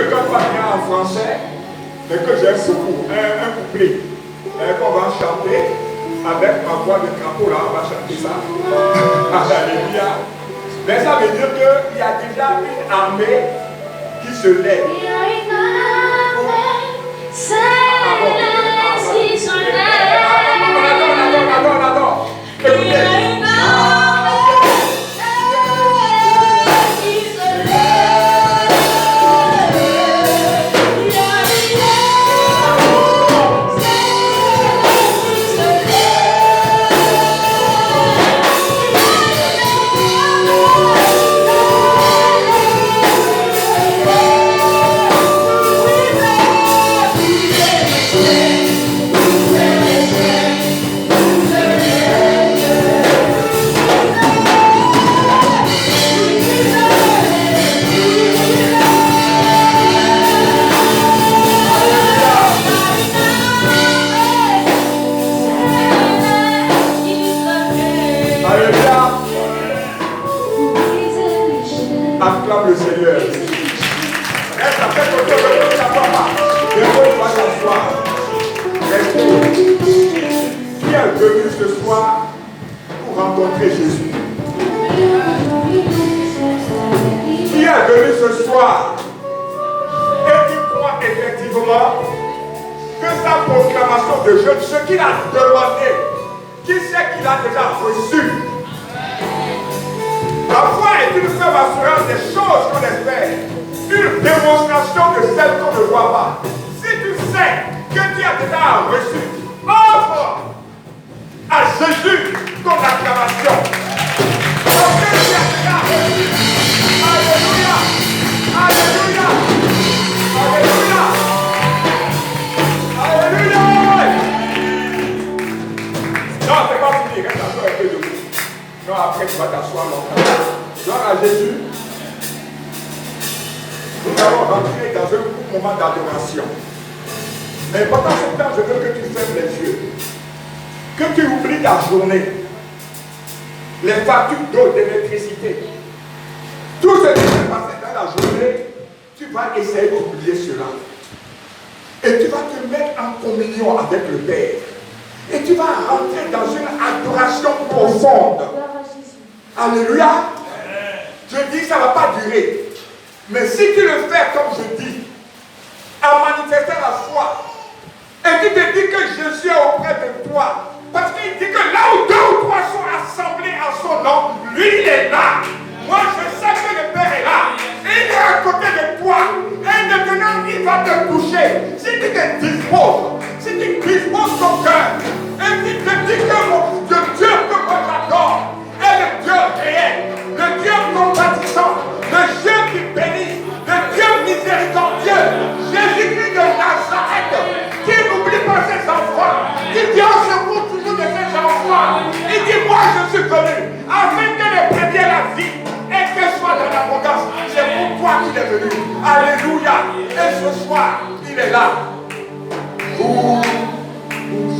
ne chante pas bien en français, mais que j'aime beaucoup. Un couplet qu'on va chanter avec ma voix de crapaud là, on va chanter ça. Alléluia. Mais ça veut dire qu'il y a déjà une armée qui se lève. Il y a une armée céleste qui se lève. Attends. Écoutez. Acclame le Seigneur. Ça fait que tu ne t'assois pas. Bientôt tu vas t'asseoir. Qui est venu ce soir pour rencontrer Jésus? Qui est venu ce soir et qui croit effectivement que sa proclamation de jeûne, ce qu'il a demandé, qui sait qu'il a déjà reçu? La foi est une ferme assurance des choses qu'on espère, une démonstration de celles qu'on ne voit pas. Si tu sais que tu as déjà reçu, offre à Jésus ton acclamation. Parce que tu as déjà reçu. Alléluia. Alléluia. Alléluia. Alléluia. Non, c'est pas fini, reste encore un peu debout. Non, après tu vas t'asseoir longtemps. Gloire à Jésus. Nous allons rentrer dans un moment d'adoration. Mais pendant ce temps, je veux que tu fermes les yeux. Que tu oublies ta journée. Les factures d'eau, d'électricité. Tout ce qui s'est passé dans la journée, tu vas essayer d'oublier cela. Et tu vas te mettre en communion avec le Père. Et tu vas rentrer dans une adoration profonde. Alléluia. Je dis ça ne va pas durer. Mais si tu le fais comme je dis, en manifestant la foi, et tu te dis que Jésus est auprès de toi, parce qu'il dit que là où 2 ou 3 sont assemblés en son nom, lui il est là. Moi je sais que le Père est là. Il est à côté de toi. Et maintenant il va te toucher. Si tu te disposes, si tu disposes ton cœur, et tu te dis que le Dieu que moi j'adore est le Dieu réel, le Dieu compatissant, le Dieu qui bénit, le Dieu miséricordieux, Jésus-Christ de Nazareth, qui n'oublie pas ses enfants, qui dit on se fout toujours de ses enfants. Il dit moi je suis venu afin que les brebis la vie et que soit dans l'abondance. C'est pour toi qu'il est venu. Alléluia. Et ce soir, il est là. Vous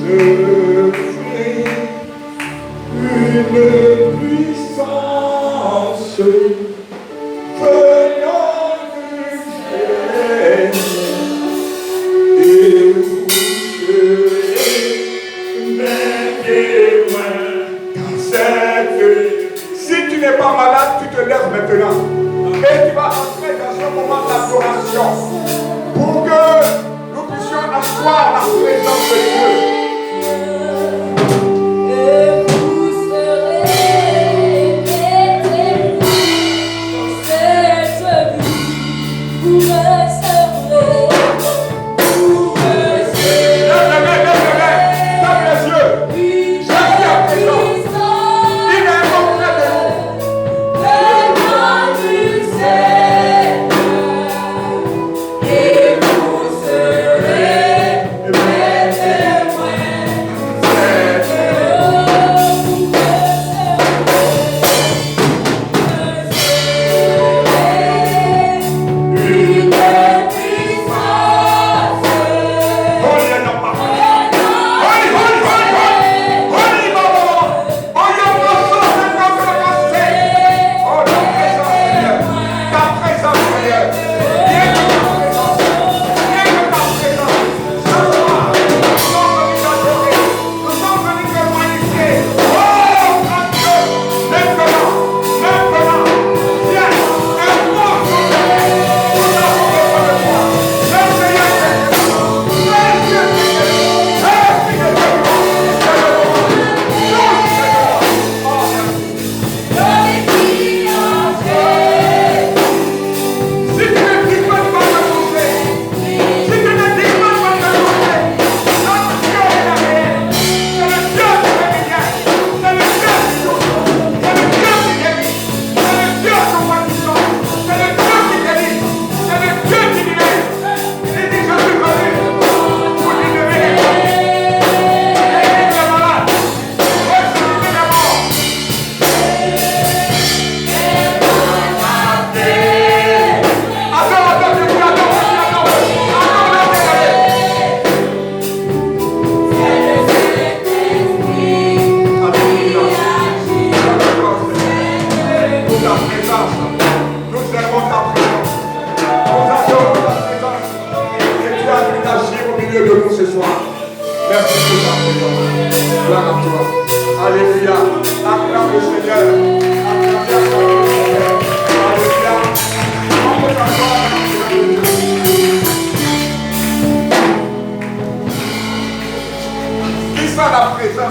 offrez une puissance venant du ciel et vous serez mes témoins dans cette vie. Si tu n'es pas malade, tu te lèves maintenant et tu vas entrer dans un moment d'adoration pour que nous puissions asseoir la présence de Dieu.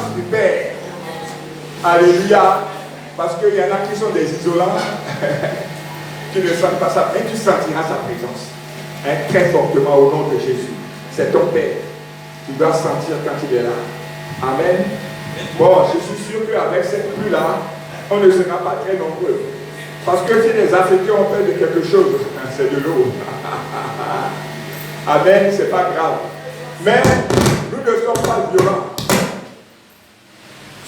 présence du Père. Alléluia. Parce qu'il y en a qui sont des isolants, qui ne sentent pas ça, mais tu sentiras sa présence. Très fortement au nom de Jésus. C'est ton Père. Tu dois sentir quand il est là. Amen. Bon, je suis sûr qu'avec cette pluie-là, on ne sera pas très nombreux. Parce que si les Africains ont peur de quelque chose, c'est de l'eau. Amen, c'est pas grave. Mais nous ne sommes pas violents.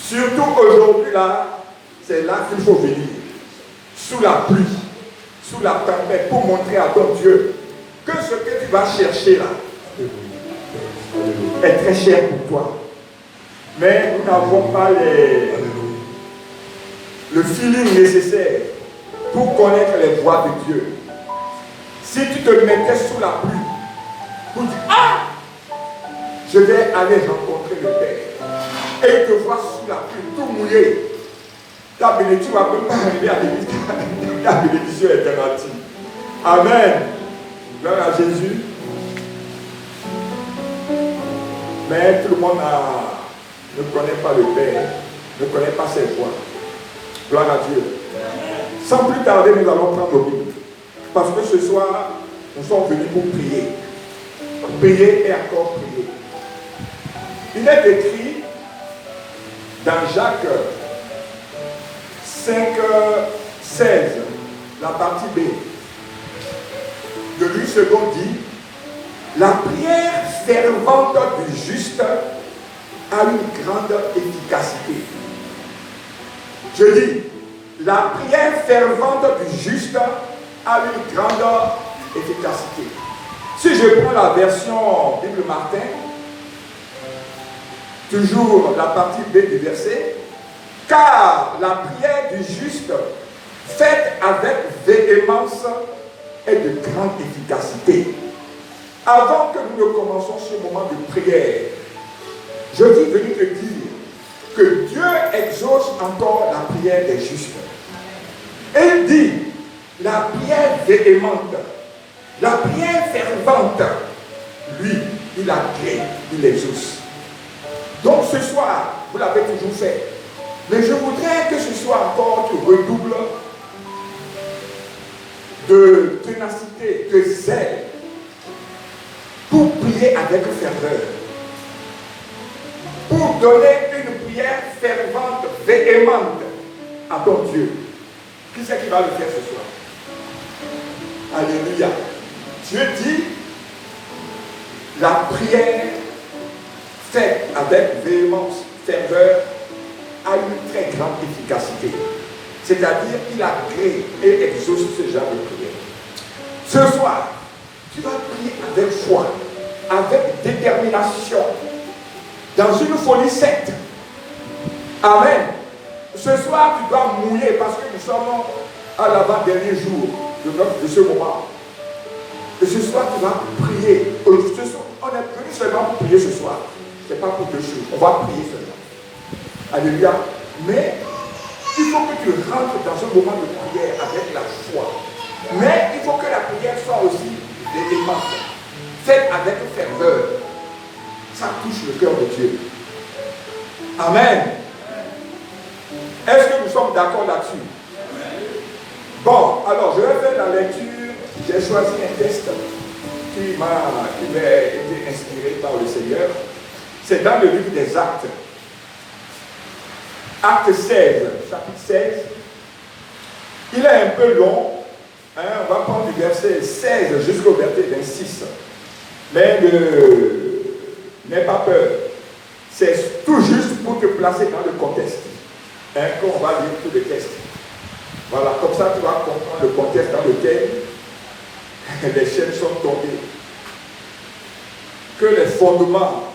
Surtout aujourd'hui là, c'est là qu'il faut venir. Sous la pluie, sous la tempête, pour montrer à ton Dieu que ce que tu vas chercher là est très cher pour toi. Mais nous n'avons pas le feeling nécessaire pour connaître les voies de Dieu. Si tu te mettais sous la pluie, pour dire, ah, je vais aller rencontrer le Père. Et il te voit sous la pluie, tout mouillé. Ta bénédiction ne va même pas arriver à l'église. Ta bénédiction est garantie. Amen. Gloire à Jésus. Mais tout le monde ne connaît pas le Père, ne connaît pas ses voies. Gloire à Dieu. Sans plus tarder, nous allons prendre nos Bibles. Parce que ce soir, nous sommes venus pour prier. Prier et encore prier. Il est écrit dans Jacques 5, 16, la partie B. De lui second dit, la prière fervente du juste a une grande efficacité. Je dis, la prière fervente du juste a une grande efficacité. Si je prends la version Bible Martin, toujours la partie B du verset, car la prière du juste, faite avec véhémence, est de grande efficacité. Avant que nous ne commençons ce moment de prière, je veux venir te dire que Dieu exauce encore la prière des justes. Et il dit, la prière véhémente, la prière fervente, lui, il a créé, il exauce. Donc ce soir, vous l'avez toujours fait. Mais je voudrais que ce soir encore tu redoubles de ténacité, de zèle, pour prier avec ferveur. Pour donner une prière fervente, véhémente à ton Dieu. Qui c'est qui va le faire ce soir? Alléluia. Dieu dit, la prière faite avec véhémence, ferveur, a une très grande efficacité. C'est-à-dire qu'il a créé et exauce ce genre de prière. Ce soir, tu vas prier avec foi, avec détermination, dans une folie sainte. Amen. Ce soir, tu dois mouiller parce que nous sommes à l'avant-dernier jour de ce moment. Et ce soir, tu vas prier. On est venu seulement pour prier ce soir. Ce n'est pas pour deux choses. On va prier seulement. Alléluia. Mais il faut que tu rentres dans un moment de prière avec la foi. Mais il faut que la prière soit aussi véhémente, faite avec ferveur. Ça touche le cœur de Dieu. Amen. Est-ce que nous sommes d'accord là-dessus? Bon, alors je vais faire la lecture. J'ai choisi un texte qui m'a été inspiré par le Seigneur. C'est dans le livre des Actes. Acte 16, chapitre 16. Il est un peu long. On va prendre du verset 16 jusqu'au verset 26. Mais n'aie pas peur. C'est tout juste pour te placer dans le contexte. Qu'on va lire tout le texte. Voilà, comme ça tu vas comprendre le contexte dans lequel les chaînes sont tombées. Que les fondements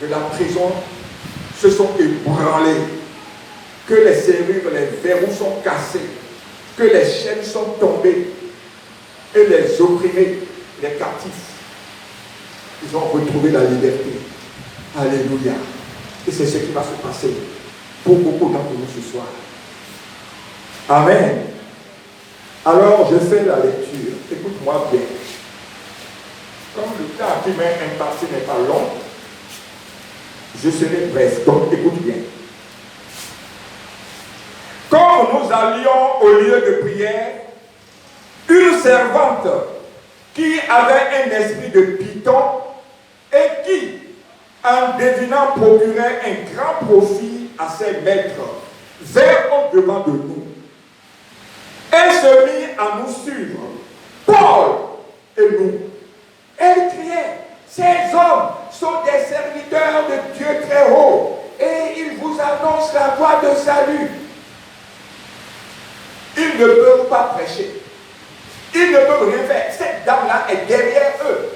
de la prison se sont ébranlés. Que les serrures, les verrous sont cassés. Que les chaînes sont tombées. Et les opprimés, les captifs, ils ont retrouvé la liberté. Alléluia. Et c'est ce qui va se passer pour beaucoup d'entre nous ce soir. Amen. Alors, je fais la lecture. Écoute-moi bien. Comme le temps qui m'est imparti n'est pas long, Je serai bref, donc écoute bien. Comme nous allions au lieu de prière, une servante qui avait un esprit de python et qui, en devinant, procurait un grand profit à ses maîtres, vint au-devant de nous. Elle se mit à nous suivre, Paul et nous. Elle criait, ces hommes sont des serviteurs de Dieu très haut et ils vous annoncent la voie de salut. Ils ne peuvent pas prêcher. Ils ne peuvent rien faire. Cette dame-là est derrière eux.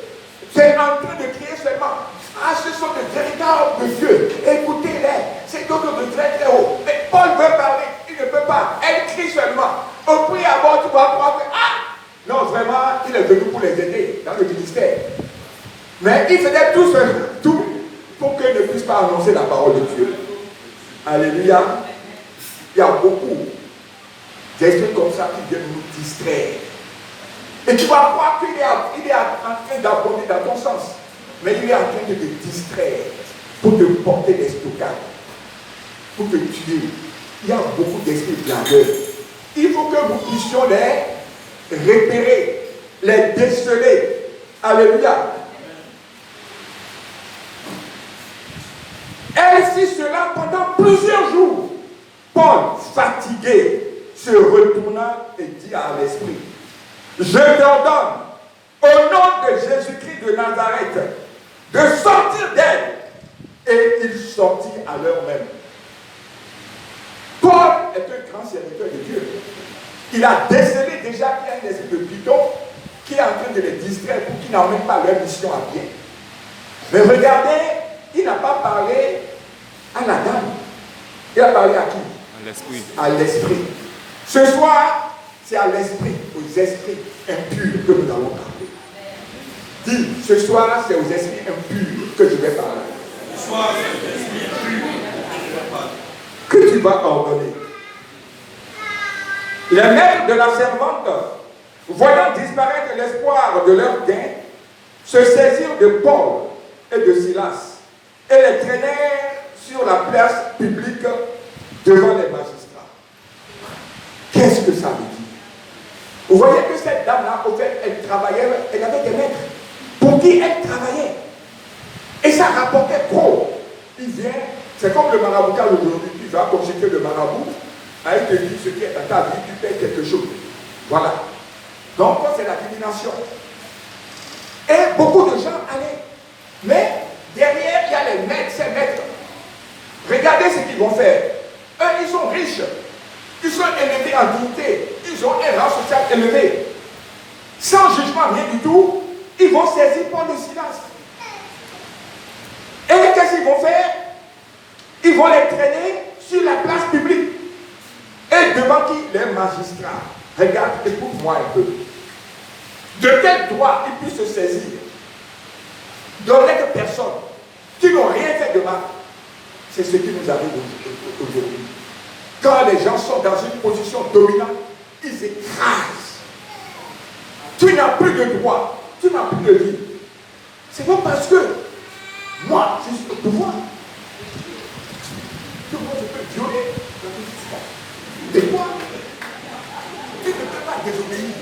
C'est en train de crier seulement. Ah, ce sont de véritables dieux. Écoutez-les. C'est d'autres de très très haut. Mais Paul veut parler. Il ne peut pas. Elle crie seulement. Au prix à bord, tu vas croire que, ah! Non, vraiment, il est venu pour les aider dans le ministère. Mais il faisait tout pour qu'ils ne puissent pas annoncer la parole de Dieu. Alléluia. Il y a beaucoup d'esprits comme ça qui viennent nous distraire. Et tu vas croire qu'il est en train d'abonder dans ton sens. Mais il est en train de te distraire pour te porter des stockages, pour te tuer. Il y a beaucoup d'esprits blagueurs. Il faut que nous puissions les repérer, les déceler. Alléluia. Elle fit cela pendant plusieurs jours. Paul, fatigué, se retourna et dit à l'esprit, je t'ordonne, au nom de Jésus-Christ de Nazareth, de sortir d'elle. Et il sortit à l'heure même. Paul est un grand serviteur de Dieu. Il a décelé déjà qu'il y a un esprit de python qui est en train de les distraire pour qu'ils n'emmènent pas leur mission à bien. Mais regardez, il n'a pas parlé à la dame. Il a parlé à qui? À l'esprit. À l'esprit. Ce soir, c'est à l'esprit, aux esprits impurs que nous allons parler. Dis, ce soir, c'est aux esprits impurs que je vais parler. Ce soir, c'est aux esprits impurs que je vais parler. Que tu vas ordonner. Les maîtres de la servante, voyant disparaître l'espoir de leur gain, se saisirent de Paul et de Silas et les traînèrent sur la place publique devant les magistrats. Qu'est-ce que ça veut dire? Vous voyez que cette dame-là, au fait, elle travaillait, elle avait des maîtres pour qui elle travaillait. Et ça rapportait trop. Il vient, c'est comme le maraboutage aujourd'hui, tu vas consulter le marabout, il te dit ce qui est dans ta vie, tu payes quelque chose. Voilà. Donc, c'est la divination. Et beaucoup de gens allaient. Mais derrière, il y a les maîtres, ces maîtres. Regardez ce qu'ils vont faire. Eux, ils sont riches. Ils sont élevés en dignité. Ils ont un rang social élevé. Sans jugement, rien du tout, ils vont saisir Paul et Silas. Et qu'est-ce qu'ils vont faire? Ils vont les traîner sur la place publique. Et devant qui? Les magistrats. Regarde, écoute-moi un peu. De quel droit ils puissent se saisir d'honnêtes personnes qui n'ont rien fait de mal? C'est ce qui nous arrive aujourd'hui. Quand les gens sont dans une position dominante, ils écrasent. Tu n'as plus de droit, tu n'as plus de vie. C'est pas parce que moi, je suis au pouvoir que moi je peux violer la justice. Et toi, tu ne peux pas désobéir.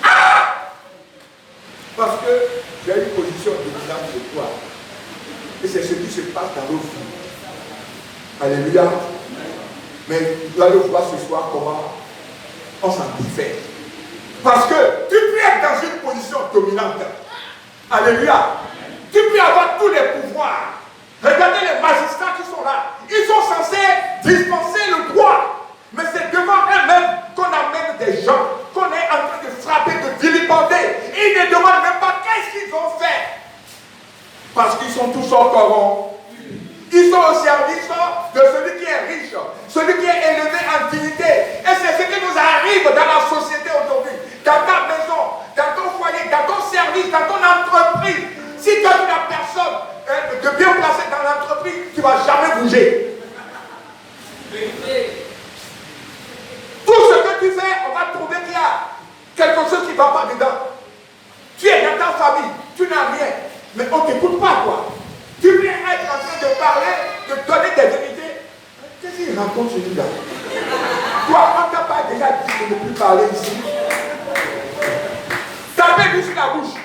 Ah! Parce que j'ai une position dominante de toi. Et c'est ce qui se passe dans nos vies. Alléluia. Mais vous allez voir ce soir comment on s'en diffère. Parce que tu peux être dans une position dominante. Alléluia. Tu peux avoir tous les pouvoirs. Regardez les magistrats qui sont là. Ils sont censés dispenser le droit. Mais c'est devant eux-mêmes qu'on amène des gens, qu'on est en train de frapper, de vilipender. Ils ne demandent même pas qu'est-ce qu'ils ont fait. Parce qu'ils sont tous corrompus. Ils sont au service de celui qui est riche, celui qui est élevé en dignité. Et c'est ce qui nous arrive dans la société aujourd'hui. Dans ta maison, dans ton foyer, dans ton service, dans ton entreprise. Si tu as une personne de bien placée dans l'entreprise, tu ne vas jamais bouger. Tout ce que tu fais, on va trouver qu'il y a quelque chose qui ne va pas dedans. Tu es dans ta famille, tu n'as rien, mais on ne t'écoute pas, quoi. Tu viens être en train de parler, de donner des vérités. Qu'est-ce qu'il raconte celui-là? Toi, on t'a pas déjà dit de ne plus parler ici. Tapez-lui sur la bouche.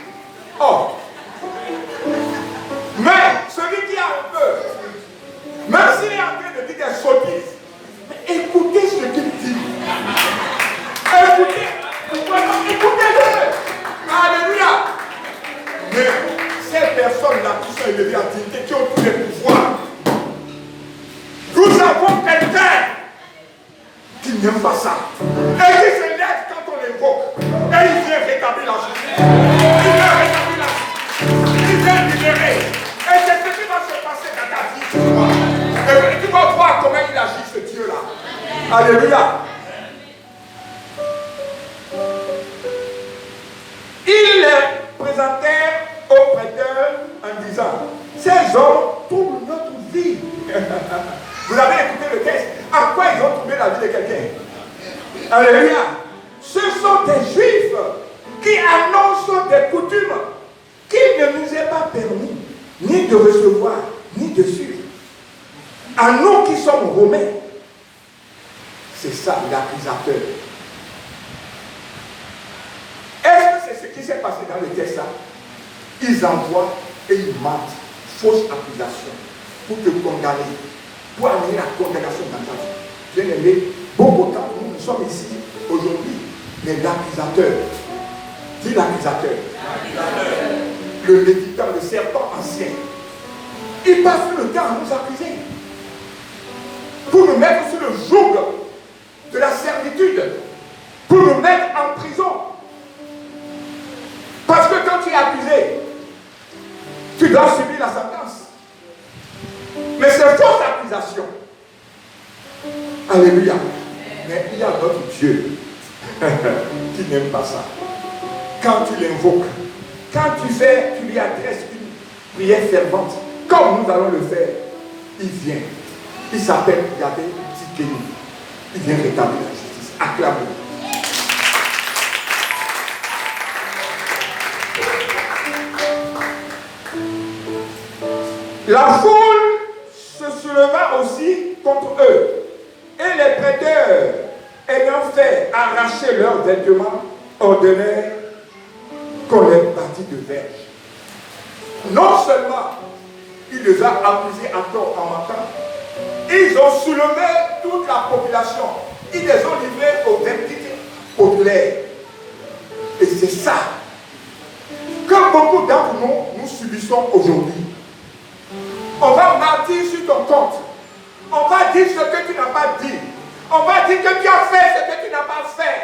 Oh. Mais celui qui a un peu, même s'il est en train de dire des sottises, mais écoutez ce qu'il dit. Écoutez-le. Alléluia. Mais ces personnes-là qui sont élevées en dignité, qui ont tous les pouvoirs, nous avons quelqu'un qui n'aime pas ça. Et qui se lève quand on l'évoque. Et il vient rétablir la justice. Il vient rétablir la justice. Il vient libérer. Et c'est ce qui va se passer dans ta vie, tu vois. Et tu vas voir comment il agit, ce Dieu-là. Alléluia. Il les présentait aux prêteurs en disant, ces hommes trouvent notre vie. Vous avez écouté le texte. À quoi ils ont trouvé la vie de quelqu'un? Alléluia. Ce sont des Juifs qui annoncent des coutumes qu'il ne nous est pas permis ni de recevoir, ni de suivre. À nous qui sommes Romains, c'est ça l'accusateur. Est-ce que c'est ce qui s'est passé dans le texte là? Ils envoient et ils mentent, fausse accusation, pour te condamner, pour amener la condamnation dans ta vie. Bien aimé, beaucoup de temps, nous sommes ici aujourd'hui, mais l'accusateur, dis l'accusateur, le méditant, le serpent ancien, il passe le temps à nous accuser, pour nous mettre sous le joug de la servitude, pour nous mettre en prison. Parce que quand tu es accusé, tu dois subir la sentence. Mais c'est fausse accusation. Alléluia. Mais il y a notre Dieu qui n'aime pas ça. Quand tu l'invoques, quand tu lui adresses une prière fervente, comme nous allons le faire, il vient. Il s'appelle, regardez, Tzidkenu. Il vient rétablir la justice. Acclame-le. La foule se souleva aussi contre eux, et les prêteurs, ayant fait arracher leurs vêtements, ordonnèrent qu'on les bâtit de verge. Non seulement il les a accusés à tort en mentant, ils ont soulevé toute la population, ils les ont livrés aux verdicts populaires. Et c'est ça que beaucoup d'entre nous subissons aujourd'hui. On va mentir sur ton compte. On va dire ce que tu n'as pas dit. On va dire que tu as fait ce que tu n'as pas fait.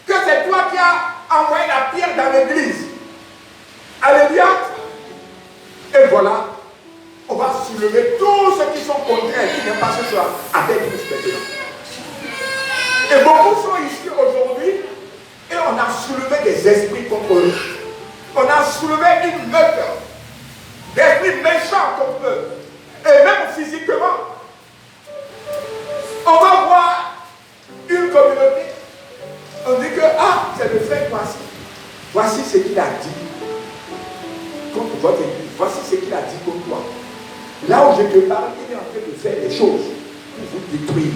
Que c'est toi qui as envoyé la pierre dans l'église. Alléluia. Et voilà, on va soulever tous ceux qui sont contraires, qui n'aiment pas ce soir, avec nous maintenant. Et beaucoup sont ici aujourd'hui et on a soulevé des esprits contre eux. On a soulevé une meute d'esprits méchants contre eux. Et même physiquement. On va voir une communauté. On dit que, c'est le frère voici. Voici ce qu'il a dit contre votre église. Voici ce qu'il a dit contre toi. Là où je te parle, il est en train de faire des choses pour vous détruire.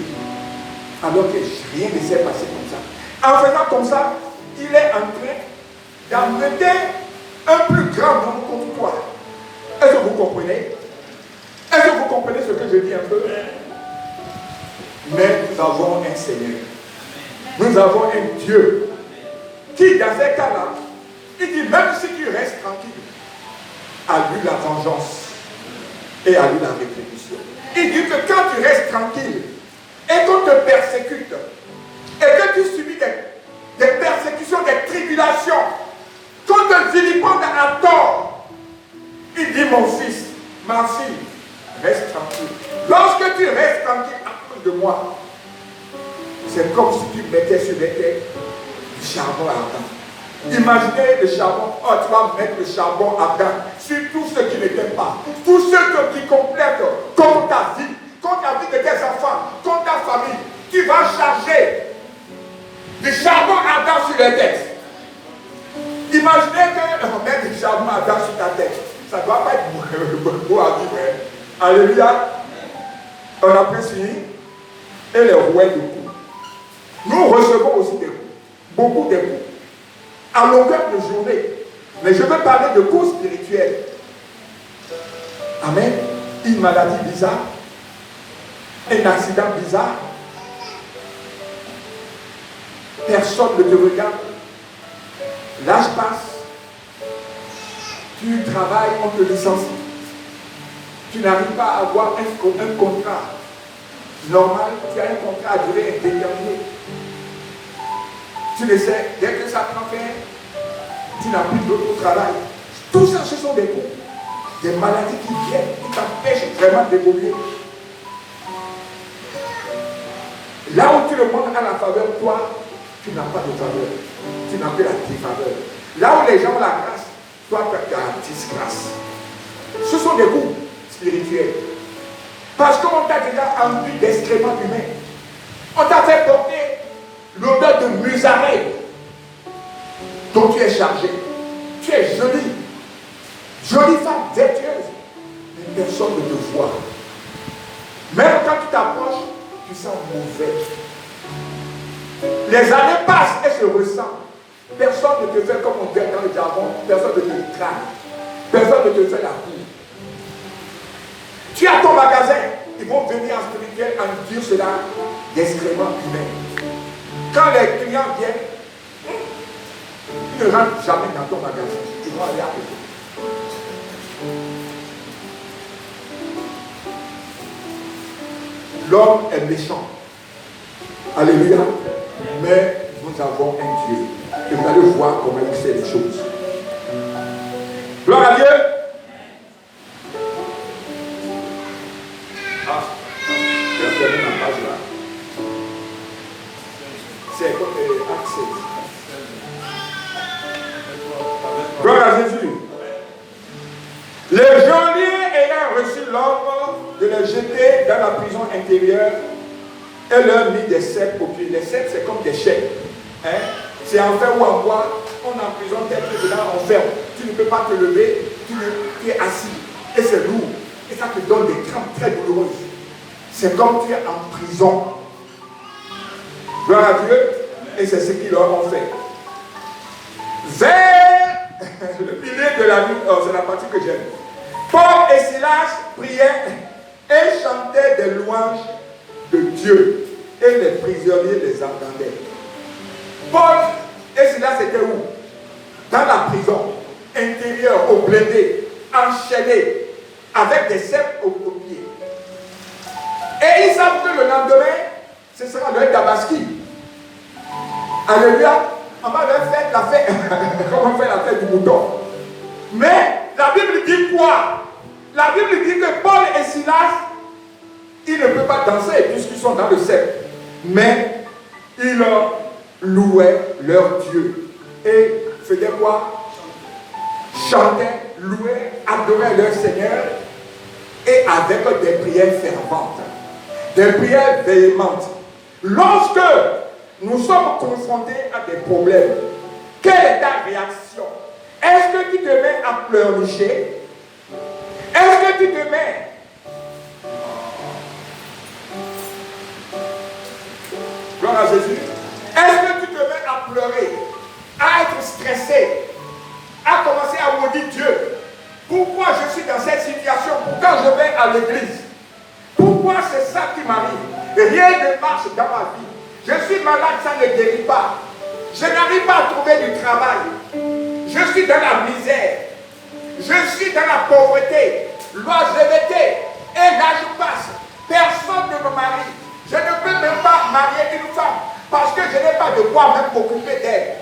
Alors que rien ne s'est passé comme ça. En faisant comme ça, il est en train d'amener un plus grand nombre contre toi. Est-ce que vous comprenez? Est-ce que vous comprenez ce que je dis un peu? Mais nous avons un Seigneur. Nous avons un Dieu qui, dans ces cas-là, il dit, même si tu restes tranquille, à lui la vengeance et à lui la rétribution. Il dit que quand tu restes tranquille et qu'on te persécute et que tu subis des persécutions, des tribulations, qu'on te vilipende à tort, il dit, mon fils, ma fille, reste tranquille. Lorsque tu restes tranquille à cause de moi, c'est comme si tu mettais sur les têtes du charbon ardent. Imaginez le charbon, tu vas mettre le charbon ardent sur tous ceux qui ne t'aiment pas, tous ceux qui complètent contre ta vie de tes enfants, contre ta famille. Tu vas charger du charbon ardent sur les têtes. Imaginez qu'on met du charbon ardent sur ta tête. Ça ne doit pas être beau à vivre. Hein. Alléluia. On a pris et les rouets de coups. Nous recevons aussi des coups. Beaucoup de coups. À longueur de journée. Mais je veux parler de coups spirituels. Amen. Une maladie bizarre. Un accident bizarre. Personne ne te regarde. L'âge passe. Tu travailles, on te licencie. Tu n'arrives pas à avoir un contrat normal. Tu as un contrat à durée indéterminée. Tu le sais, dès que ça prend fin, tu n'as plus d'autre travail. Tout ça, ce sont des coups. Des maladies qui viennent, qui t'empêchent vraiment d'évoluer. Là où tout le monde a la faveur, toi, tu n'as pas de faveur. Tu n'as que la défaveur. Là où les gens ont la grâce, toi, tu as la disgrâce. Ce sont des coups spirituels. Parce qu'on t'a déjà enduit d'excréments humains. On t'a fait porter l'odeur de musaraigne dont tu es chargé. Tu es jolie. Jolie femme, vertueuse. Mais personne ne te voit. Même quand tu t'approches, tu sens mauvais. Les années passent et se ressemblent. Personne ne te fait comme on dit dans le jargon. Personne ne te traque. Personne ne te fait la cour. Tu as ton magasin. Ils vont venir en spirituel en dire cela d'excréments humains. Quand les clients viennent, ils ne rentrent jamais dans ton magasin. Ils vont aller à côté. L'homme est méchant. Alléluia. Mais nous avons un Dieu. Et vous allez voir comment il fait les choses. Gloire à Dieu. Ah, je vais fermer ma page là. C'est Acte 16. Gloire à Jésus. Le geôlier ayant reçu l'ordre de les jeter dans la prison intérieure et leur mit des cèpes aux pieds. Les cèpes, c'est comme des chaînes. Hein? C'est en fer ou en bois. On emprisonne tel que dedans, on ferme. Tu ne peux pas te lever, tu es assis. Et c'est lourd. Et ça te donne des crampes très douloureuses. C'est comme tu es en prison. Gloire à Dieu. Et c'est ce qu'ils leur ont fait. Vers le milieu de la nuit, oh, c'est la partie que j'aime. Paul et Silas priaient et chantaient des louanges de Dieu. Et les prisonniers les entendaient. Paul et Silas étaient où? Dans la prison intérieure, au blindé, enchaînés, avec des cèpes aux pieds. Et ils savent que le lendemain, ce sera le tabaski. Alléluia. On va leur faire la fête, comme on fait la fête du mouton. Mais la Bible dit quoi? La Bible dit que Paul et Silas, ils ne peuvent pas danser puisqu'ils sont dans le cep. Mais ils louaient leur Dieu. Et faisaient quoi? Chantaient, louaient, adoraient leur Seigneur. Et avec des prières ferventes. Des prières véhémentes. Lorsque nous sommes confrontés à des problèmes, quelle est ta réaction? Est-ce que tu te mets à pleurnicher? Est-ce que tu te mets gloire à Jésus? Est-ce que tu te mets à pleurer, à être stressé, à commencer à maudire Dieu? Pourquoi je suis dans cette situation? Pourquoi je vais à l'église? Pourquoi c'est ça qui m'arrive? Rien ne marche dans ma vie. Je suis malade, ça ne guérit pas. Je n'arrive pas à trouver du travail. Je suis dans la misère. Je suis dans la pauvreté, l'oisiveté. Et l'âge passe. Personne ne me marie. Je ne peux même pas marier une femme parce que je n'ai pas de quoi même m'occuper d'elle.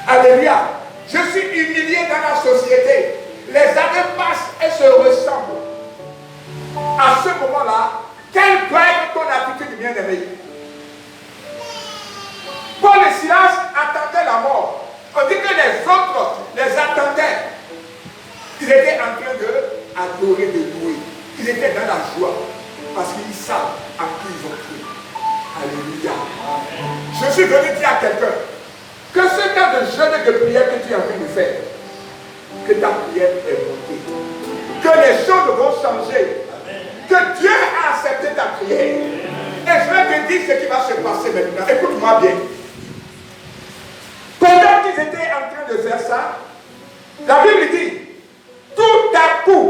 Alléluia. Je suis humilié dans la société. Les années passent et se ressemblent. À ce moment-là, quelle doit être ton attitude, bien-aimé? Paul et Silas attendaient la mort. On dit que les autres les attendaient. Ils étaient en train d'adorer, de louer. Ils étaient dans la joie. Parce qu'ils savent à qui ils ont cru. Alléluia. Je suis venu dire à quelqu'un que ce temps de jeûne et de prière que tu es en train de faire, que ta prière est montée. Que les choses vont changer. Que Dieu a accepté ta prière. Et je vais te dire ce qui va se passer maintenant. Écoute-moi bien. Pendant qu'ils étaient en train de faire ça, la Bible dit, tout à coup,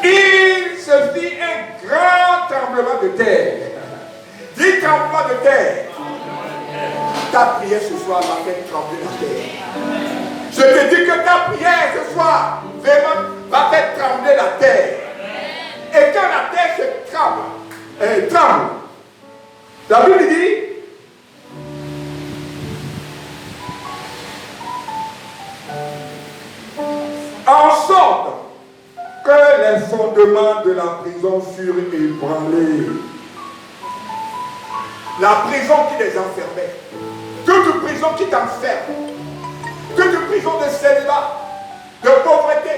il se fit un grand tremblement de terre. Dis tremblement de terre. Ta prière ce soir va faire trembler la terre. Je te dis que ta prière ce soir vraiment va faire trembler la terre. Et quand la terre se tremble, la Bible dit, en sorte que les fondements de la prison furent ébranlés. La prison qui les enfermait. Toute prison qui t'enferme. Toute prison de célibat, de pauvreté,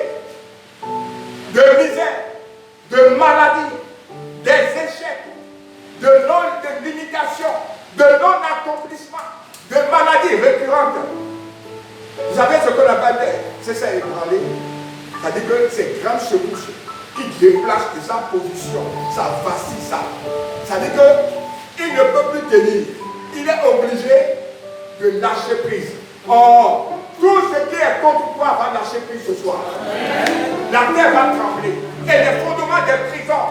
de misère, de maladie, des échecs, de limitation, de non-accomplissement, de maladies récurrentes. Vous savez ce que la Bible c'est ça ébranlé. C'est-à-dire que ces grandes secousses qui déplacent de sa position, ça vacille ça. C'est-à-dire qu'il ne peut plus tenir. Il est obligé de lâcher prise. Or, tout ce qui est contre toi va lâcher prise ce soir. La terre va trembler. Et les fondements des prisons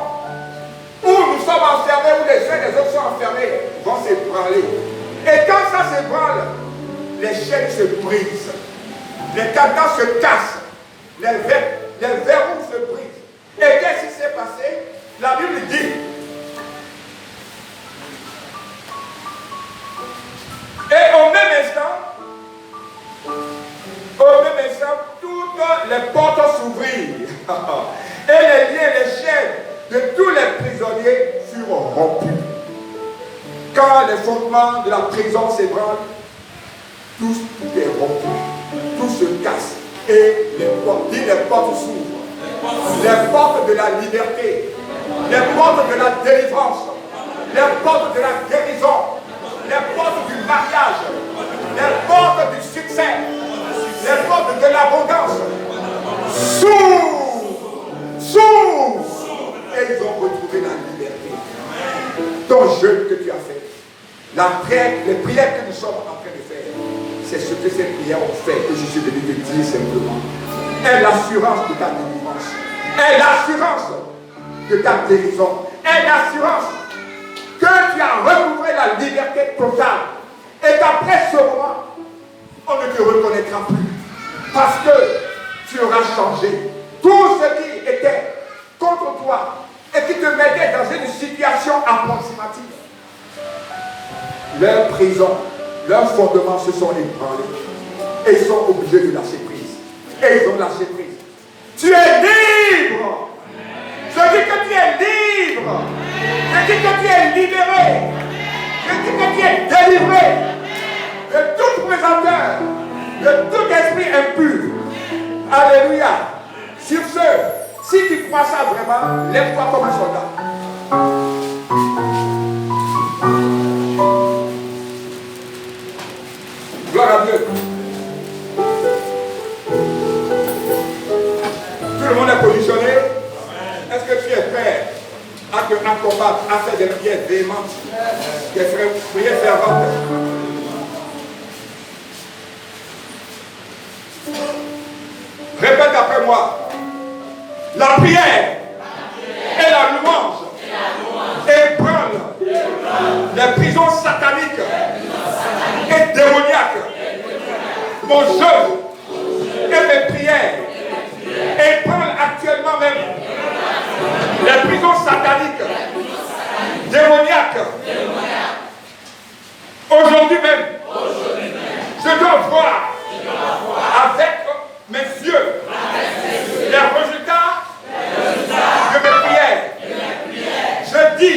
où nous sommes enfermés, où les uns et les autres sont enfermés, vont s'ébranler. Et quand ça s'ébranle, les chaînes se brisent. Les cadenas se cassent. Les verrous se brisent. Et qu'est-ce qui s'est passé? La Bible dit, et au même instant, toutes les portes s'ouvrirent. Et les liens, les chaînes de tous les prisonniers furent rompus. Quand les fondements de la prison s'ébranlent, tout est rompu. Tout se casse. Et les portes s'ouvrent. Les portes de la liberté. Les portes de la délivrance. Les portes de la guérison. Les portes du mariage. Les portes du succès. Les portes de l'abondance s'ouvrent. Et ils ont retrouvé la liberté. Ton jeûne que tu as fait, les prières que nous sommes en train de faire, c'est ce que ces prières ont fait, que je suis venu te dire simplement. Et l'assurance de ta délivrance, et l'assurance de ta guérison, et l'assurance que tu as retrouvé la liberté totale. Et qu'après ce moment, on ne te reconnaîtra plus. Parce que tu auras changé. Tout ce qui était contre toi et qui te mettait dans une situation approximative, leur prison, leurs fondements se sont ébranlés. Et ils sont obligés de lâcher prise. Et ils ont lâché prise. Tu es libre. Je dis que tu es libre. Je dis que tu es libéré. Je dis que tu es délivré de tout présenteur, de tout esprit impur. Alléluia. Sur ce, si tu crois ça vraiment, lève-toi comme un soldat. Gloire à Dieu. Tout le monde est positionné. Est-ce que tu es prêt à combattre, à faire des prières véhémentes, des prières ferventes? Répète après moi. La prière et la louange ébranlent les prisons sataniques et démoniaques. Mon jeûne et mes prières ébranlent actuellement même les prisons sataniques, démoniaques. Aujourd'hui même, je dois voir avec mes yeux les résultats de mes prières. Je dis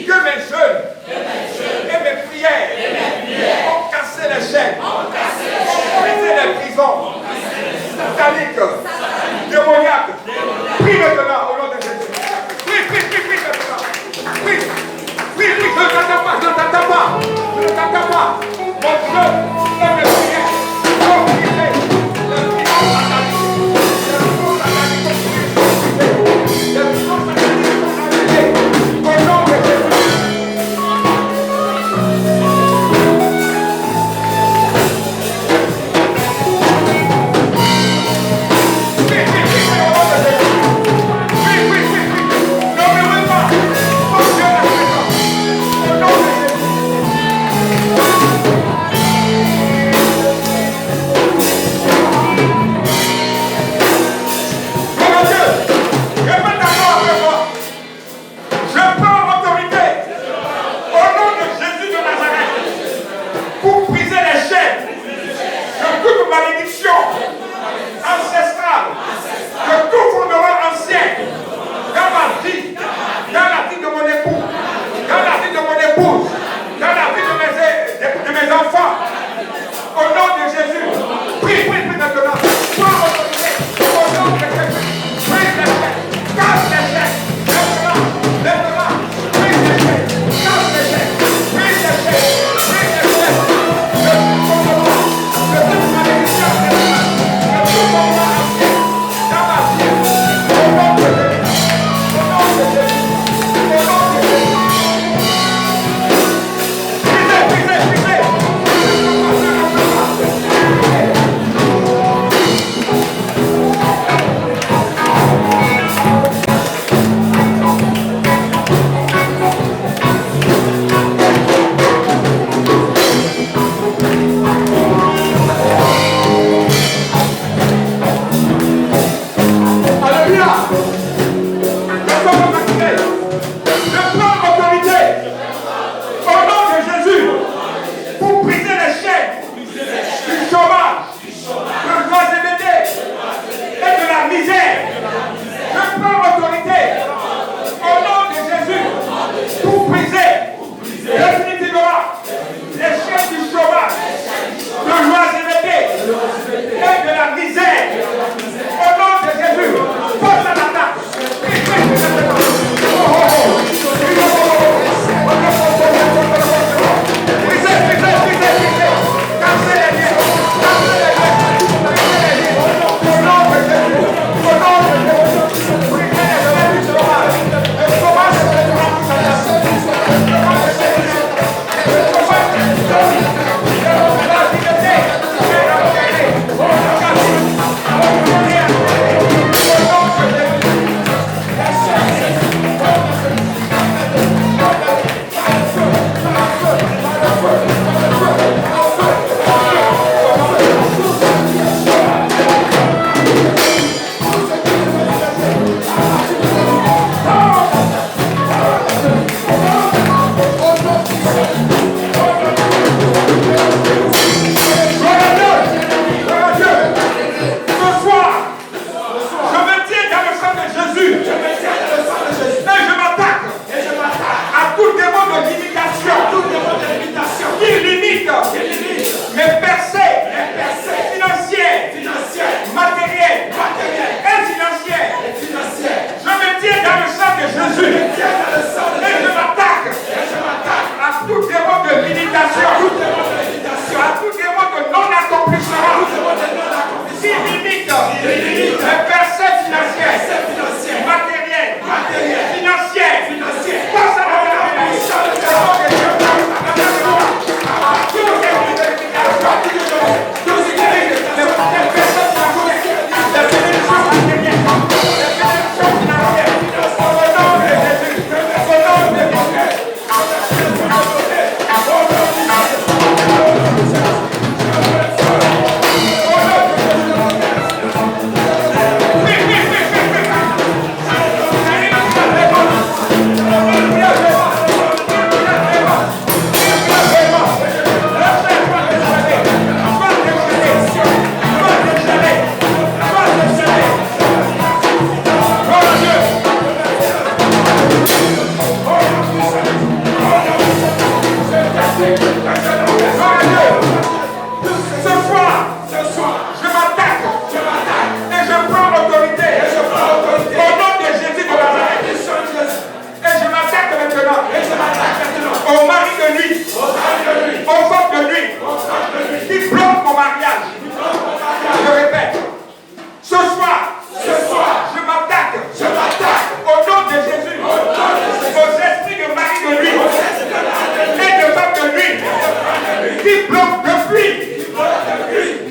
que mes jeûnes et mes prières ont cassé les chaînes, ont brisé les prisons sataniques, démoniaques. Prie maintenant au nom de Jésus. Prie maintenant. Prie, je ne t'entends pas. Mon jeûne et mes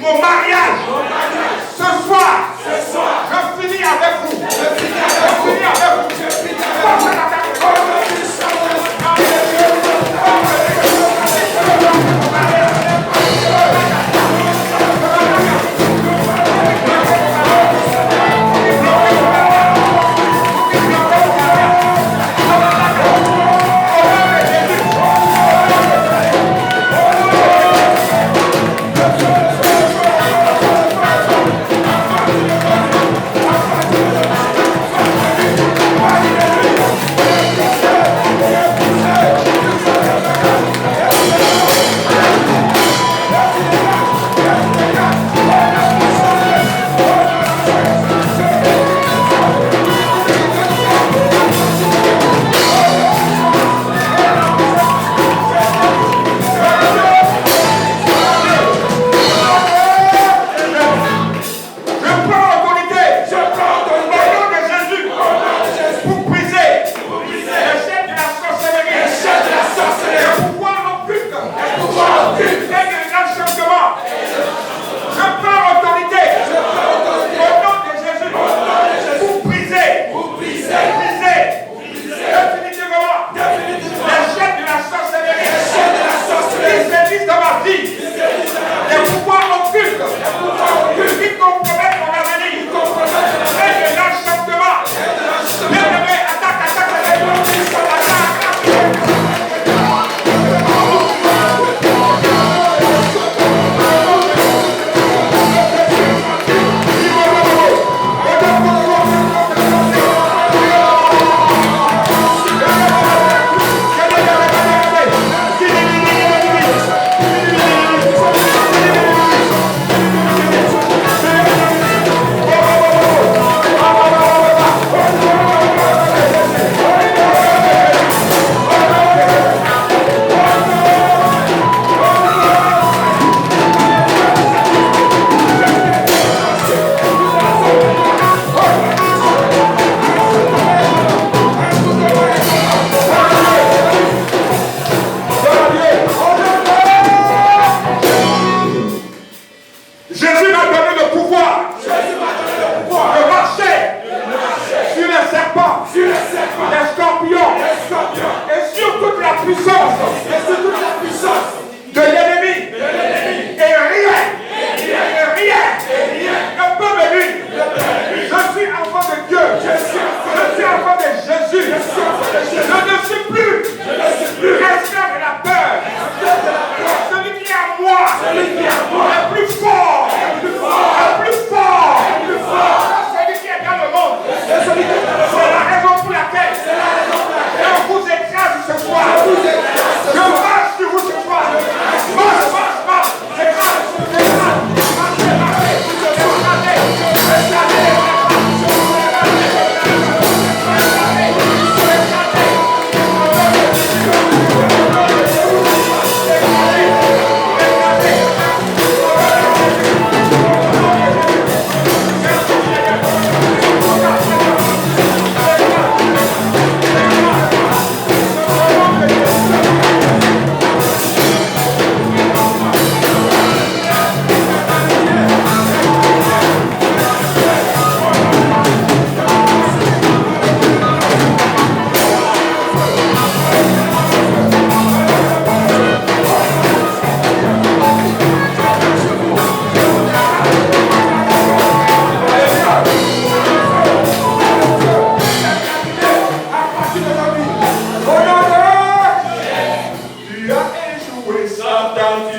mon mariage. Ce soir, je finis avec vous. Je finis avec vous.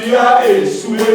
Tu as échoué,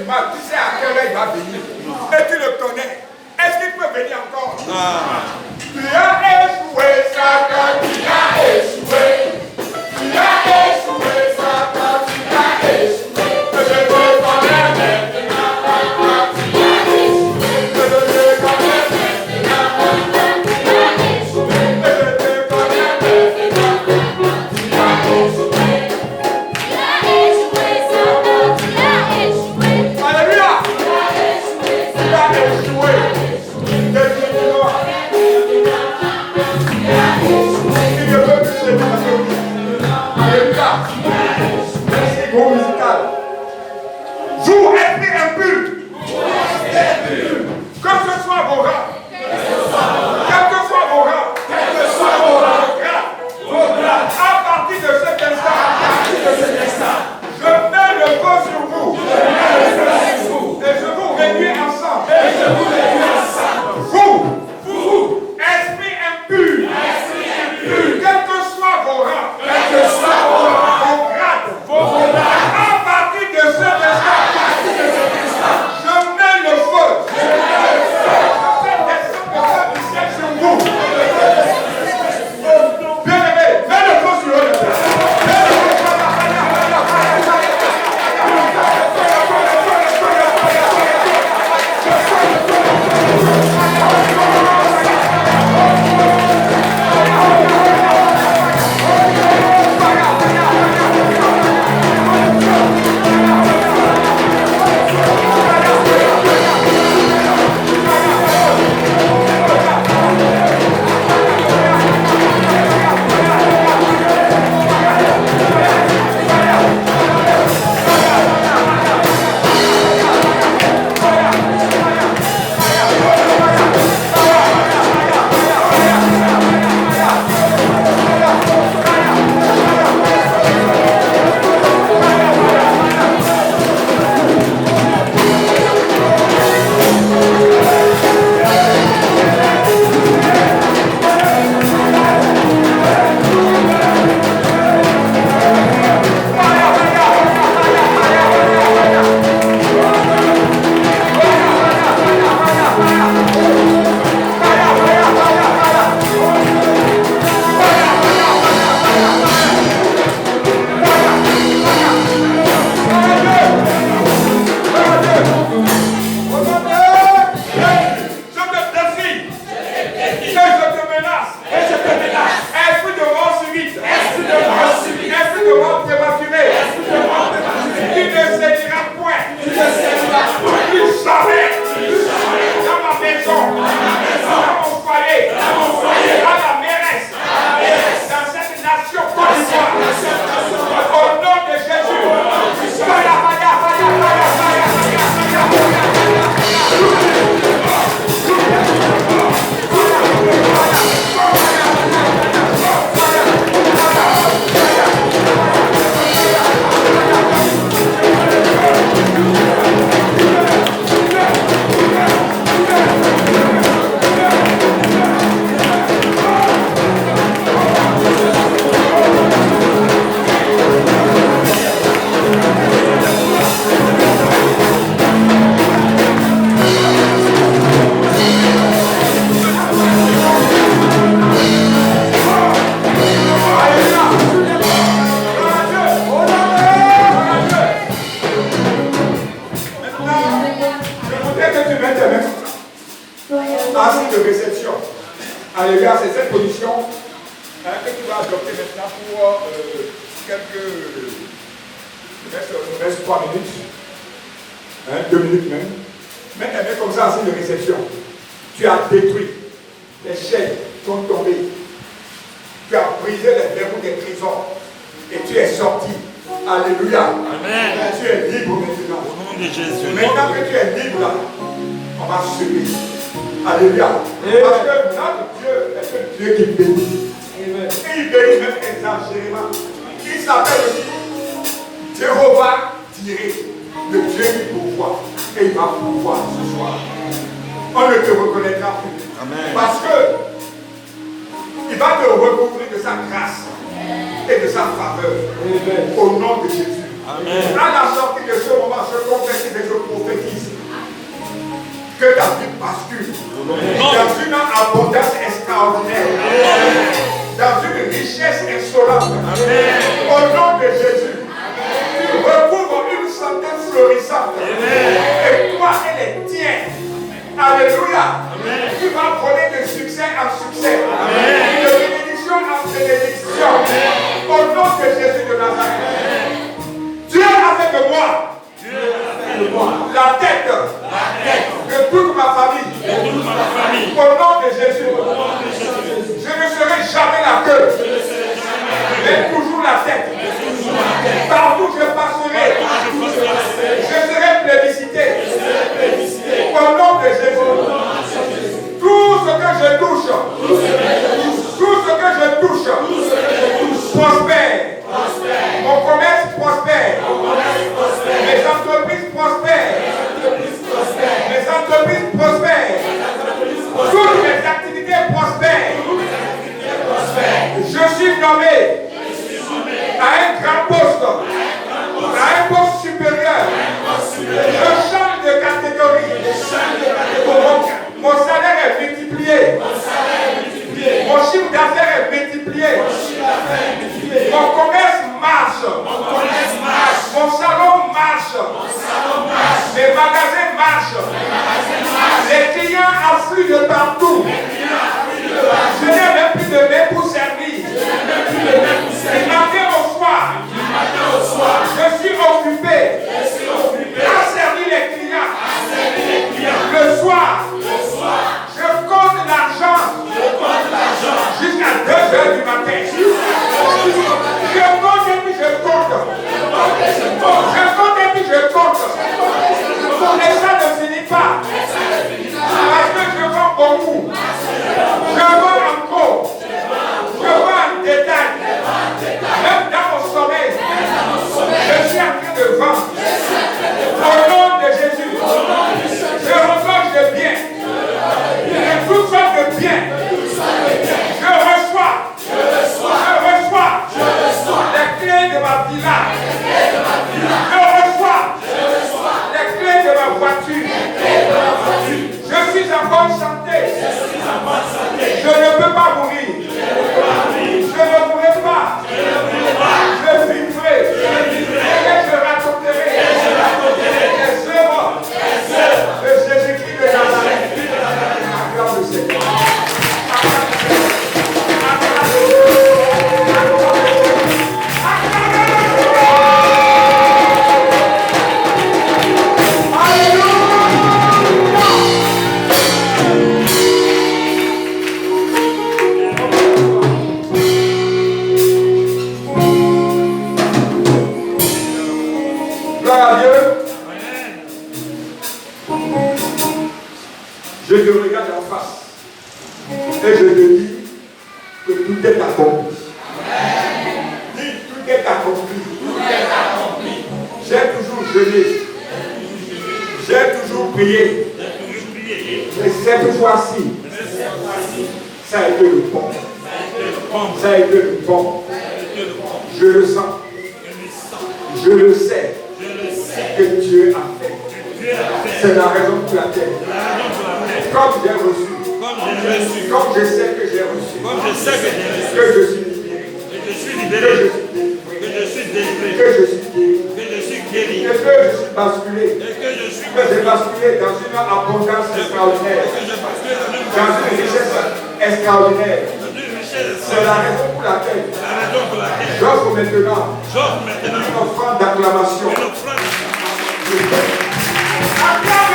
mal, tu sais à quelle heure il va venir. Et tu le connais. Est-ce qu'il peut venir encore? Tu as échoué, Satan, tu as échoué. Tu as échoué, Satan, tu as échoué. Que je te connais maintenant, papa, tu as échoué. Que je te connais maintenant, papa, tu as échoué. Que je te connais maintenant, papa, tu as échoué. Tu as échoué, Satan, tu as échoué. Alléluia. Tu as échoué, Tu as échoué. Il ne veut plus se dire. Alléluia. C'est gros musical. Vous, esprit impur. Que ce soit vos rangs. Quel que soit vos rangs. Vos grades. À partir de cet instant. Je mets le feu sur vous. Et je vous réduis ensemble. Vous, esprit impur. Quel que soit vos rangs. Vos grades. À partir de cet instant. Je mets le feu. Cette descente de feu du ciel sur vous. Bien-aimés, mets le feu sur eux. Assis de réception. Alléluia, c'est cette position que tu vas adopter maintenant pour quelques. Il reste 3 minutes. 2 minutes même. Mais elle est comme ça, assis de réception. Tu as détruit. Les chaînes sont tombées. Tu as brisé les verrous des prisons. Et tu es sorti. Alléluia. Amen. Tu es libre maintenant. Au nom de Jésus. Maintenant que tu es libre là, on va subir. Alléluia. Parce que notre Dieu est un Dieu qui bénit. Et il bénit même exagérément. Il s'appelle aussi Jéhovah Jireh, le Dieu qui pourvoit. Et il va pourvoir ce soir. On ne te reconnaîtra plus. Amen. Parce que il va te recouvrir de sa grâce et de sa faveur. Au nom de Jésus. Amen. À la sortie de ce moment, je confesse et je professe florissante. Et toi et les tiens. Alléluia. Tu vas voler de succès en succès. De bénédiction en bénédiction. Au nom de Jésus de Nazareth. Dieu a fait de moi la tête de toute ma famille. Au nom de Jésus. Je ne serai jamais la queue, mais toujours la tête. Partout je passerai, je serai plébiscité. Au nom de Jésus. Tout ce que je touche prospère. Mon commerce prospère. Mes entreprises prospèrent. Mes entreprises prospèrent. Toutes mes activités prospèrent. Je suis nommé à un grand poste, à un poste supérieur. Je change de catégorie. Mon salaire est multiplié. Mon chiffre d'affaires est multiplié. Mon commerce marche. Mon salon marche. Mes magasins marchent. Les clients affluent de partout. Je n'ai même plus de main pour servir. Du matin au soir, je suis occupé à servir les clients. Le soir, je compte l'argent jusqu'à 2 heures du matin. Je compte et puis je compte. Je compte et puis je compte. Et ça ne finit pas. Parce que je vends beaucoup. Je vends en gros. Je vends en détail. Même dans mon sommeil. Je suis en train de vendre. Au nom de Jésus. Je regorge de biens. De toutes sortes de biens. Je reçois les clés de ma villa. Je reçois les clés de ma voiture. Je suis en bonne santé. Je ne peux pas mourir. Je ne mourrai pas. Je vivrai. Et je raconterai les œuvres de Jésus-Christ de Nazareth. Acclame le Seigneur. Je te regarde en face et je te dis que tout est accompli. Dis, tout est accompli. J'ai toujours jeûné. J'ai toujours prié. Et cette fois-ci, ça a été le bon. Ça a été le bon. Je le sens. Je le sais que Dieu a fait. C'est la raison pour laquelle, comme j'ai reçu, comme je sais que j'ai reçu, que je suis libéré, que je suis guéri, que je suis basculé, que j'ai basculé dans une abondance extraordinaire, dans une richesse extraordinaire. C'est la raison pour laquelle j'offre maintenant une offrande d'acclamation. Acclamation.